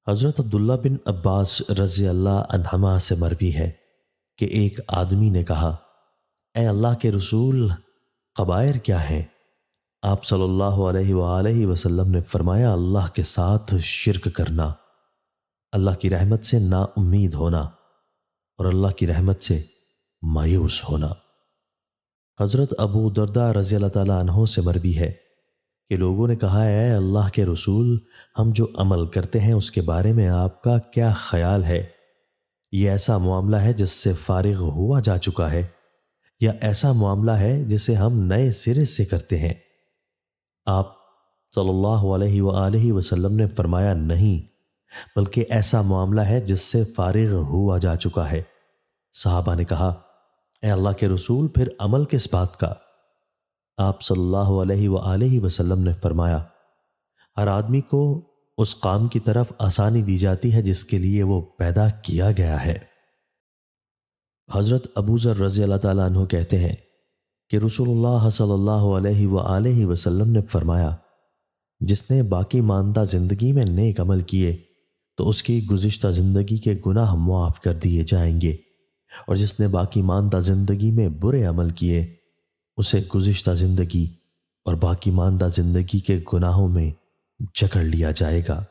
حضرت عبداللہ بن عباس رضی اللہ عنہما سے مروی ہے کہ ایک آدمی نے کہا، اے اللہ کے رسول، قبائر کیا ہیں؟ آپ صلی اللہ علیہ وآلہ وسلم نے فرمایا، اللہ کے ساتھ شرک کرنا، اللہ کی رحمت سے نا امید ہونا اور اللہ کی رحمت سے مایوس ہونا۔ حضرت ابو درداء رضی اللہ تعالیٰ عنہ سے مروی ہے کہ لوگوں نے کہا، اے اللہ کے رسول، ہم جو عمل کرتے ہیں اس کے بارے میں آپ کا کیا خیال ہے؟ یہ ایسا معاملہ ہے جس سے فارغ ہوا جا چکا ہے، یا ایسا معاملہ ہے جسے ہم نئے سرے سے کرتے ہیں؟ آپ صلی اللہ علیہ وآلہ وسلم نے فرمایا، نہیں، بلکہ ایسا معاملہ ہے جس سے فارغ ہوا جا چکا ہے۔ صحابہ نے کہا، اے اللہ کے رسول، پھر عمل کس بات کا؟ آپ صلی اللہ علیہ وآلہ وسلم نے فرمایا، ہر آدمی کو اس کام کی طرف آسانی دی جاتی ہے جس کے لیے وہ پیدا کیا گیا ہے۔ حضرت ابو ذر رضی اللہ تعالیٰ عنہ کہتے ہیں کہ رسول اللہ صلی اللہ علیہ وآلہ وسلم نے فرمایا، جس نے باقی ماندہ زندگی میں نیک عمل کیے تو اس کی گزشتہ زندگی کے گناہ معاف کر دیے جائیں گے، اور جس نے باقی ماندہ زندگی میں برے عمل کیے اسے گزشتہ زندگی اور باقی ماندہ زندگی کے گناہوں میں جکڑ لیا جائے گا۔